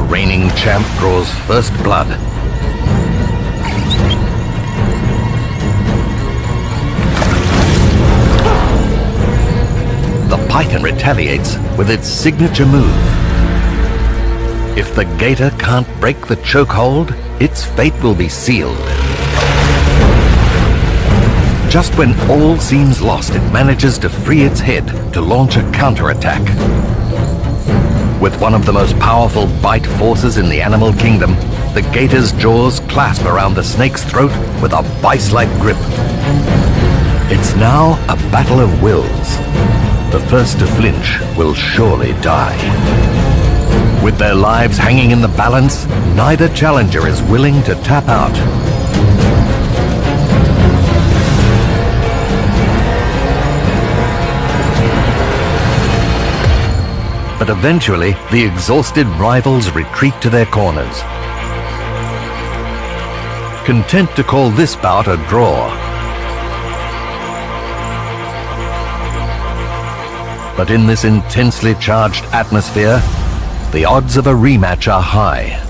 reigning champ draws first blood. The Python retaliates with its signature move. If the gator can't break the chokehold, its fate will be sealed. Just when all seems lost, it manages to free its head to launch a counterattack. With one of the most powerful bite forces in the animal kingdom, the gator's jaws clasp around the snake's throat with a vice-like grip. It's now a battle of wills. The first to flinch will surely die. With their lives hanging in the balance, neither challenger is willing to tap out. But eventually, the exhausted rivals retreat to their corners. Content to call this bout a draw. But in this intensely charged atmosphere, the odds of a rematch are high.